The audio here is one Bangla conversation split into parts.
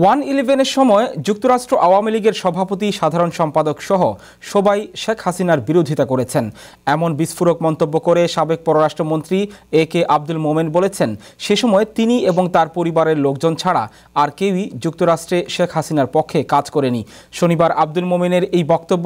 1-11-এর সময় যুক্তরাষ্ট্র আওয়ামী লীগের সভাপতি সাধারণ সম্পাদক সহ সবাই শেখ হাসিনার বিরোধিতা করেছেন। এমন বিস্ফোরক মন্তব্য করে সাবেক পররাষ্ট্রমন্ত্রী এ.কে আব্দুল মোমেন বলেছেন, সে সময় তিনি এবং তার পরিবারের লোকজন ছাড়া আর কেউই যুক্তরাষ্ট্রে শেখ হাসিনার পক্ষে কাজ করেনি। শনিবার আব্দুল মোমেনের এই বক্তব্য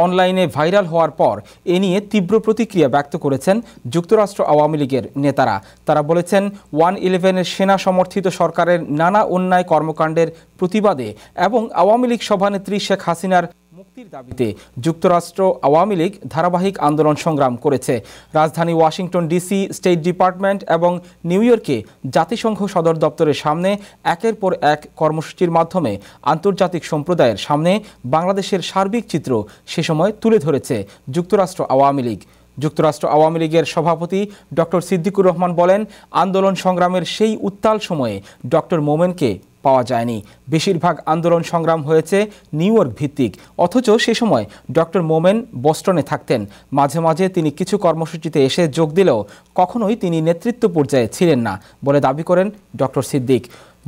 অনলাইনে ভাইরাল হওয়ার পর এ নিয়ে তীব্র প্রতিক্রিয়া ব্যক্ত করেছেন যুক্তরাষ্ট্র আওয়ামী লীগের নেতারা। তারা বলেছেন, 1-11-এর সেনা সমর্থিত সরকারের নানা অন্যায় কর্মকাণ্ডের প্রতিবাদে এবং আওয়ামী লীগ সভানেত্রী শেখ হাসিনার মুক্তির দাবিতে যুক্তরাষ্ট্র আওয়ামী লীগ ধারাবাহিক আন্দোলন সংগ্রাম করেছে। রাজধানী ওয়াশিংটন ডিসি, স্টেট ডিপার্টমেন্ট এবং নিউ ইয়র্কে জাতিসংঘ সদর দপ্তরের সামনে একের পর এক কর্মসূচির মাধ্যমে আন্তর্জাতিক সম্প্রদায়ের সামনে বাংলাদেশের সার্বিক চিত্র সে সময় তুলে ধরেছে যুক্তরাষ্ট্র আওয়ামী লীগ। যুক্তরাষ্ট্র আওয়ামী লীগের সভাপতি ডক্টর সিদ্দিকুর রহমান বলেন, আন্দোলন সংগ্রামের সেই উত্তাল সময়ে ডক্টর মোমেনকে পাওয়া যায়নি। বেশিরভাগ আন্দোলন সংগ্রাম হয়েছে নিউ ইয়র্ক ভিত্তিক, অথচ সে সময় ডক্টর মোমেন বস্টনে থাকতেন। মাঝে মাঝে তিনি কিছু কর্মসূচিতে এসে যোগ দিলেও কখনোই তিনি নেতৃত্ব পর্যায়ে ছিলেন না বলে দাবি করেন ডক্টর সিদ্দিক।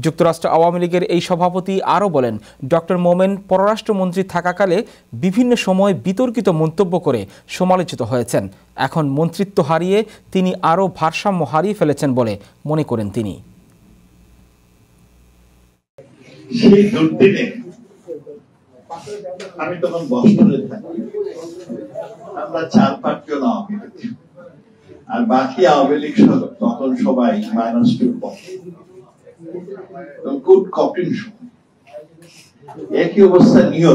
যুক্তরাষ্ট্র আওয়ামী লীগের এই সভাপতি আরও বলেন, ডক্টর মোমেন পররাষ্ট্রমন্ত্রী থাকাকালে বিভিন্ন সময় বিতর্কিত মন্তব্য করে সমালোচিত হয়েছেন। এখন মন্ত্রিত্ব হারিয়ে তিনি আরও ভারসাম্য হারিয়ে ফেলেছেন বলে মনে করেন তিনি। সেই দুর্দিনে আমি তখন বস্টনে থাকি, আমরা 4-5 জন আওয়ামী লীগ, আর বাকি আওয়ামী লীগ তখন সবাই -2 খুব কঠিন সময়। একই অবস্থা নিউ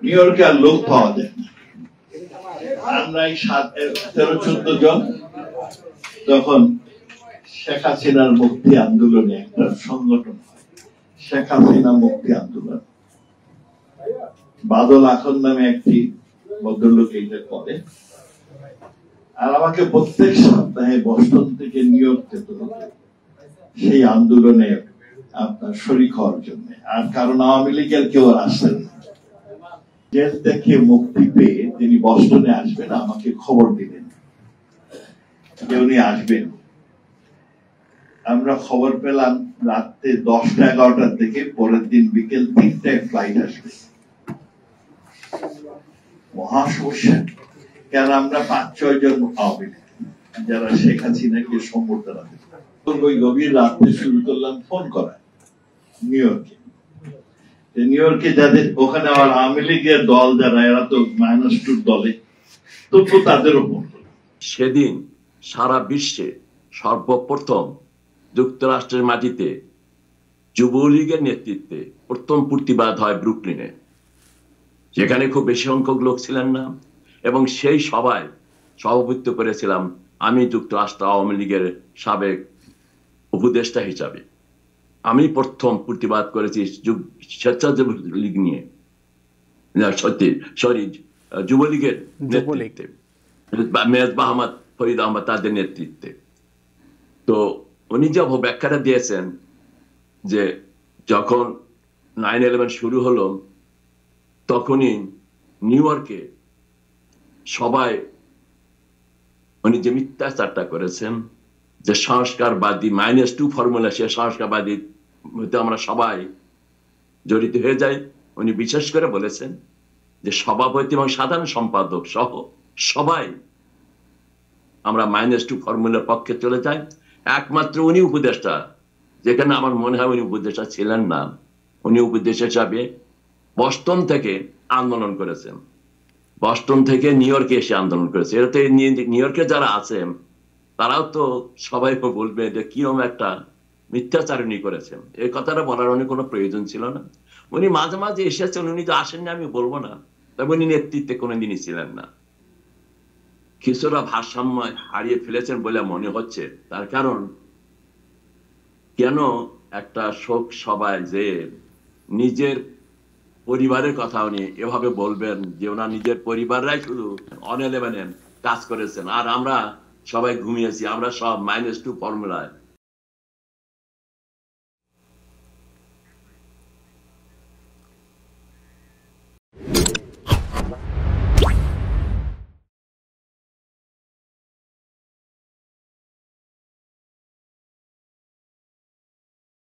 ইয়র্কে আর লোক পাওয়া যায় না। আমরা এই 13-14 জন তখন শেখ হাসিনার মুক্তি আন্দোলনে একটা সংগঠন, শেখ হাসিনা মুক্তি আন্দোলন। বাদল আখন নামে একটি ভদ্রলোক এইটা করে, আর আমাকে প্রত্যেক সপ্তাহে বস্টন থেকে নিউ ইয়র্ক যেতে হতো সেই আন্দোলনে আপনার শরীক হওয়ার জন্য। আর কারণ আওয়ামী লীগের কেউ আসছেন না, জেল থেকে মুক্তি পেয়ে তিনি বস্টনে আসবেন, আমাকে খবর দিলেন যে উনি আসবেন। আমরা খবর পেলাম রাত্রে 10টা-11টার থেকে, পরের দিন বিকেল 3টায় ফ্লাইট আসবে। মহা সমস্যা, কেন আমরা 5-6 জন আওয়ামী লীগ যারা শেখ হাসিনাকে সম্বর্ধনা দিত। ওই গভীর রাত্রে শুরু করলাম ফোন করা নিউ ইয়র্কে যাদের ওখানে আমার আওয়ামী লীগের দল যারা, এরা তো -2 দলে, তবু তাদেরও ফোন করলাম। সেদিন সারা বিশ্বে সর্বপ্রথম যুক্তরাষ্ট্রের মাটিতে যুবলীগের নেতৃত্বে প্রথম প্রতিবাদ হয় ব্রুকলিনে, যেখানে খুব বেশি সংখ্যক লোক ছিলেন না, এবং সেই সভায় সভাপতিত্ব করেছিলাম আমি যুক্তরাষ্ট্র আওয়ামী লীগের সাবেক উপদেষ্টা হিসাবে। আমি প্রথম প্রতিবাদ করেছি স্বেচ্ছাসেবক লীগ নিয়ে, যুবলীগের নেতৃত্বে, মেজবা আহমদ, ফরিদ আহমদ তাদের নেতৃত্বে। তো উনি যে ব্যাখ্যাটা দিয়েছেন যে যখন 9/11 শুরু হলো তখনই নিউ ইয়র্কে সবাই উনি যে মিথ্যাচারটা করেছেন যে সংস্কারবাদী -2 ফর্মুলা, সে সংস্কারবাদী মধ্যে আমরা সবাই জড়িত হয়ে যাই। উনি বিশেষ করে বলেছেন যে সভাপতি এবং সাধারণ সম্পাদক সহ সবাই আমরা -2 ফর্মুলার পক্ষে চলে যাই। একমাত্র উনি উপদেষ্টা, যেখানে আমার মনে হয় উনি উপদেষ্টা ছিলেন না, উনি উপদেষ্টা হিসাবে বস্টন থেকে আন্দোলন করেছেন, বস্টন থেকে নিউ ইয়র্কে এসে আন্দোলন করেছে। এটাতে নিউ ইয়র্কে যারা আছেন তারাও তো সবাই বলবে যে কিরকম একটা মিথ্যাচার উনি করেছেন। এই কথাটা বলার অনেক কোনো প্রয়োজন ছিল না। উনি মাঝে মাঝে এসেছেন, উনি তো আসেননি আমি বলবো না, তবে উনি নেতৃত্বে কোনোদিনই ছিলেন না। কিছুটা ভারসাম্য হারিয়ে ফেলেছেন বলে মনে হচ্ছে। তার কারণ, কেন একটা শোক সভায় যে নিজের পরিবারের কথা উনি এভাবে বলবেন যে ওনার নিজের পরিবাররাই শুধু 1-11 কাজ করেছেন, আর আমরা সবাই ঘুমিয়েছি, আমরা সব -2 ফর্মুলায়